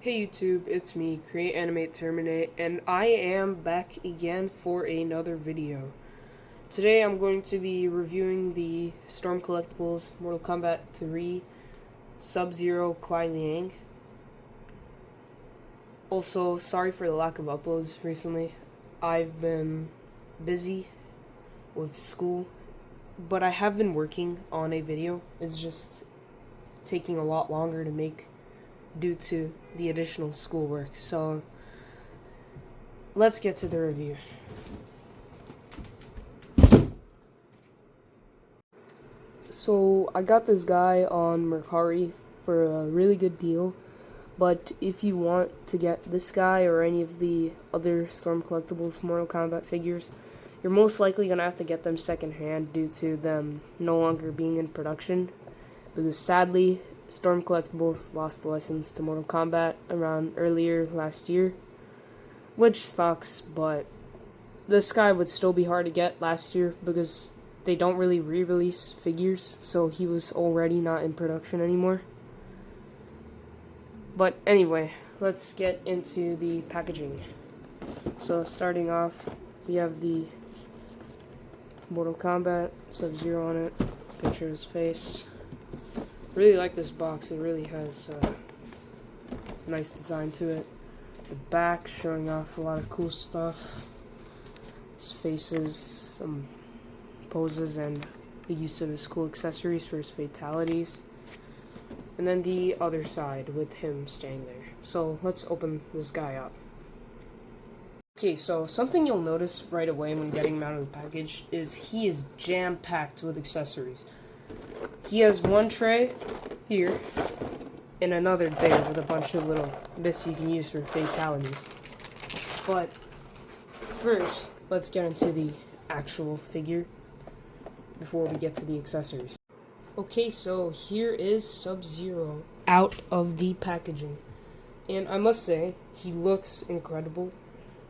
Hey YouTube, it's me, Create Animate Terminate, and I am back again for another video. Today I'm going to be reviewing the Storm Collectables Mortal Kombat 3 Sub-Zero Kuai Liang. Also, sorry for the lack of uploads recently. I've been busy with school, but I have been working on a video. It's just taking a lot longer to make due to the additional schoolwork. So let's get to the review. So I got this guy on Mercari for a really good deal, but if you want to get this guy or any of the other Storm Collectables Mortal Kombat figures, you're most likely going to have to get them secondhand due to them no longer being in production, because sadly Storm Collectables lost the license to Mortal Kombat around earlier last year, which sucks, but this guy would still be hard to get last year because they don't really re-release figures, so he was already not in production anymore. But anyway, let's get into the packaging. So starting off, we have the Mortal Kombat Sub-Zero on it, picture of his face. Really like this box. It really has a nice design to it. The back showing off a lot of cool stuff. His faces, some poses, and the use of his cool accessories for his fatalities. And then the other side with him staying there. So let's open this guy up. Okay, so something you'll notice right away when getting him out of the package is he is jam-packed with accessories. He has one tray here and another there with a bunch of little bits you can use for fatalities. But first, let's get into the actual figure before we get to the accessories. Okay, so here is Sub-Zero out of the packaging. And I must say, he looks incredible.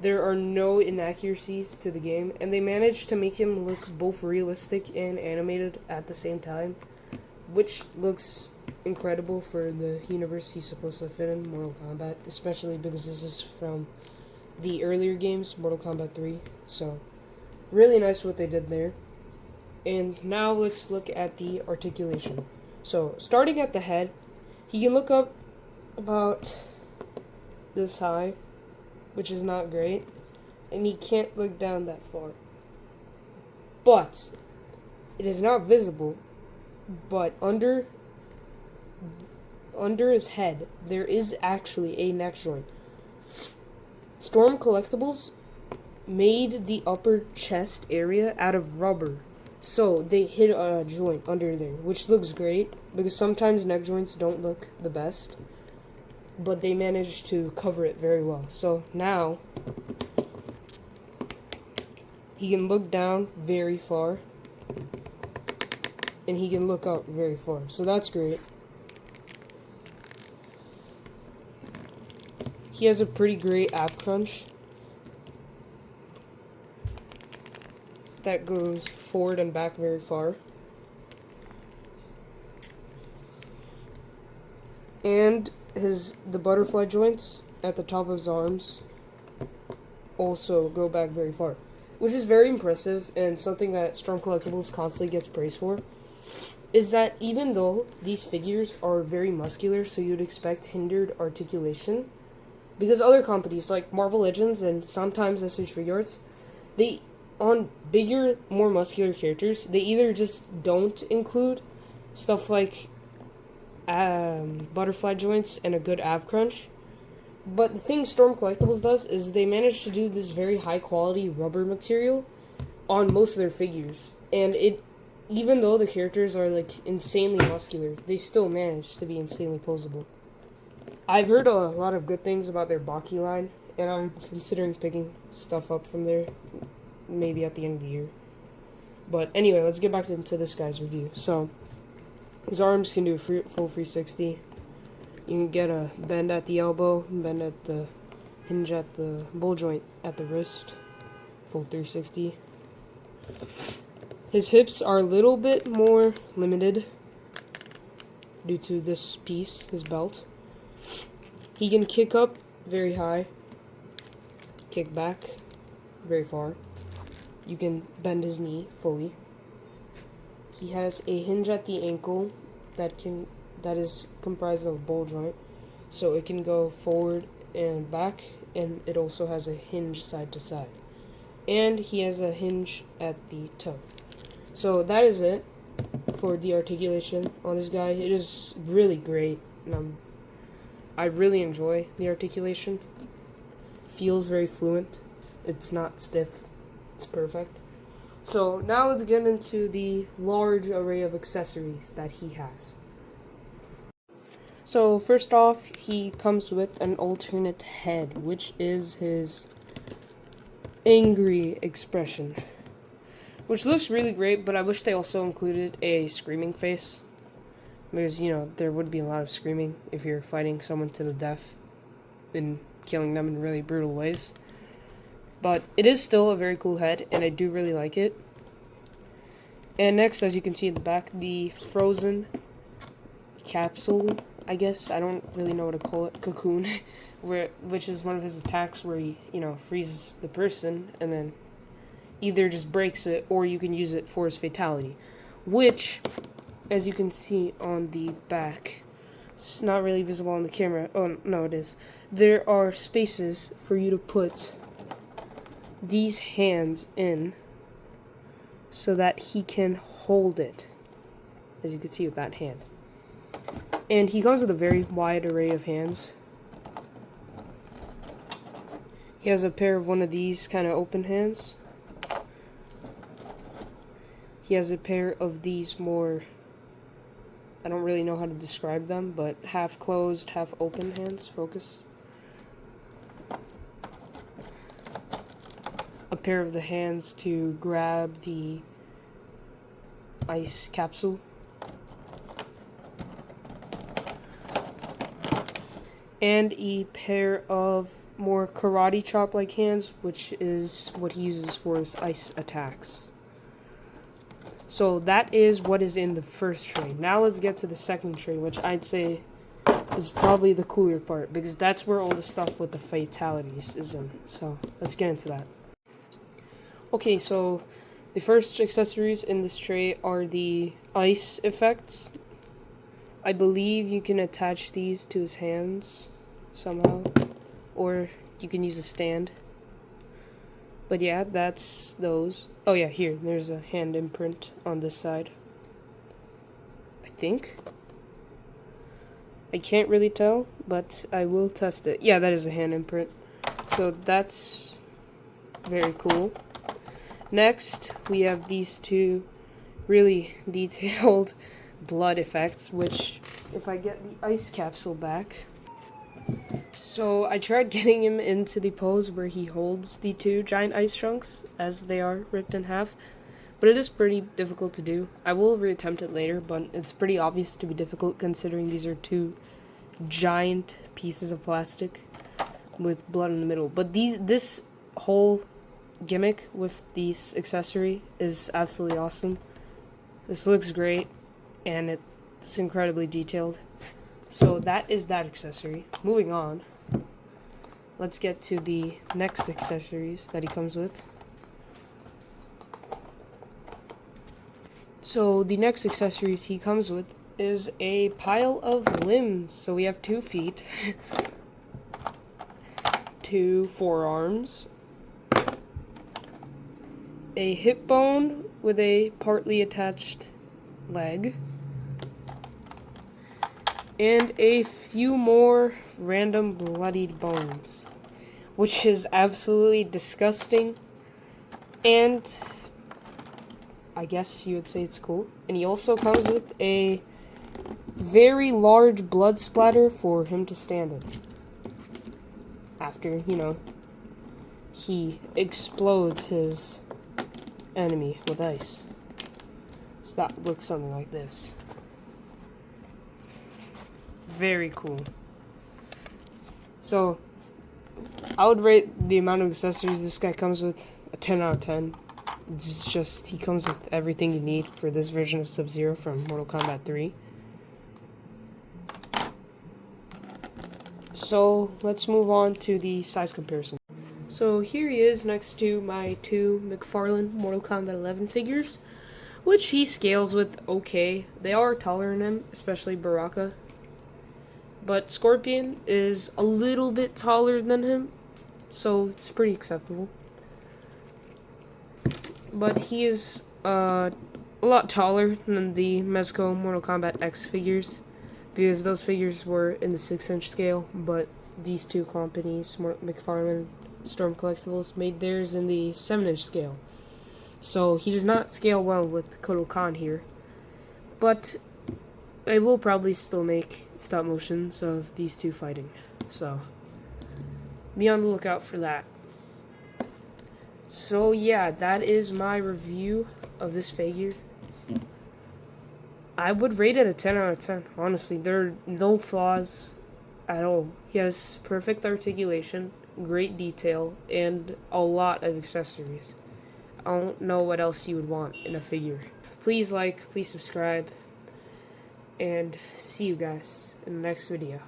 There are no inaccuracies to the game, and they managed to make him look both realistic and animated at the same time, which looks incredible for the universe he's supposed to fit in, Mortal Kombat, especially because this is from the earlier games, Mortal Kombat 3, so really nice what they did there. And now let's look at the articulation. So, starting at the head, he can look up about this high, which is not great, and he can't look down that far. But it is not visible, but under his head there is actually a neck joint. Storm Collectables made the upper chest area out of rubber, so they hid a joint under there, which looks great because sometimes neck joints don't look the best, but they managed to cover it very well. So now he can look down very far and he can look up very far, so that's great. He has a pretty great ab crunch that goes forward and back very far. And the butterfly joints at the top of his arms also go back very far, which is very impressive, and something that Storm Collectables constantly gets praised for is that even though these figures are very muscular, so you'd expect hindered articulation, because other companies like Marvel Legends and sometimes SH they, on bigger, more muscular characters, they either just don't include stuff like butterfly joints and a good ab crunch. But the thing Storm Collectables does is they manage to do this very high quality rubber material on most of their figures, and even though the characters are like insanely muscular, they still manage to be insanely posable. I've heard a lot of good things about their Baki line, and I'm considering picking stuff up from there maybe at the end of the year. But anyway, let's get back into this guy's review. So his arms can do a full 360. You can get a bend at the elbow, bend at the hinge at the bull joint at the wrist, full 360. His hips are a little bit more limited due to this piece, his belt. He can kick up very high, kick back very far. You can bend his knee fully. He has a hinge at the ankle that is comprised of a ball joint, so it can go forward and back, and it also has a hinge side to side. And he has a hinge at the toe. So that is it for the articulation on this guy. It is really great, and I really enjoy the articulation. Feels very fluent. It's not stiff. It's perfect. So now let's get into the large array of accessories that he has. So first off, he comes with an alternate head, which is his angry expression, which looks really great, but I wish they also included a screaming face, because, you know, there would be a lot of screaming if you're fighting someone to the death and killing them in really brutal ways. But it is still a very cool head, and I do really like it. And next, as you can see in the back, the frozen capsule, I guess. I don't really know what to call it. Cocoon. Which is one of his attacks where he, you know, freezes the person and then either just breaks it or you can use it for his fatality. Which, as you can see on the back, it's not really visible on the camera. Oh, no, it is. There are spaces for you to put these hands in so that he can hold it, as you can see with that hand. And he comes with a very wide array of hands. He has a pair of one of these kind of open hands. He has a pair of these more, I don't really know how to describe them, but half closed, half open hands. Focus. A pair of the hands to grab the ice capsule. And a pair of more karate chop-like hands, which is what he uses for his ice attacks. So that is what is in the first tray. Now let's get to the second tray, which I'd say is probably the cooler part, because that's where all the stuff with the fatalities is in. So let's get into that. Okay, so the first accessories in this tray are the ice effects. I believe you can attach these to his hands somehow, or you can use a stand. But yeah, that's those. Oh yeah, here, there's a hand imprint on this side, I think. I can't really tell, but I will test it. Yeah, that is a hand imprint. So that's very cool. Next, we have these two really detailed blood effects, which, if I get the ice capsule back. So I tried getting him into the pose where he holds the two giant ice chunks as they are ripped in half, but it is pretty difficult to do. I will reattempt it later, but it's pretty obvious to be difficult considering these are two giant pieces of plastic with blood in the middle. But this whole gimmick with this accessory is absolutely awesome. This looks great, and it's incredibly detailed. So that is that accessory. Moving on, let's get to the next accessories that he comes with. So the next accessories he comes with is a pile of limbs. So we have 2 feet, 2 forearms, a hip bone with a partly attached leg, and a few more random bloodied bones, which is absolutely disgusting, and I guess you would say it's cool. And he also comes with a very large blood splatter for him to stand in after, you know, he explodes his enemy with ice. So that looks something like this. Very cool. So I would rate the amount of accessories this guy comes with a 10 out of 10. It's just, he comes with everything you need for this version of Sub-Zero from Mortal Kombat 3. So let's move on to the size comparison. So here he is next to my two McFarlane Mortal Kombat 11 figures, which he scales with okay. They are taller than him, especially Baraka. But Scorpion is a little bit taller than him, so it's pretty acceptable. But he is a lot taller than the Mezco Mortal Kombat X figures, because those figures were in the 6-inch scale, but these two companies, McFarlane Storm Collectables, made theirs in the 7-inch scale. So he does not scale well with Kotal Khan here. But I will probably still make stop motions of these two fighting. So be on the lookout for that. So yeah, that is my review of this figure. I would rate it a 10 out of 10. Honestly, there are no flaws at all. He has perfect articulation, great detail, and a lot of accessories. I don't know what else you would want in a figure. Please like, please subscribe, and see you guys in the next video.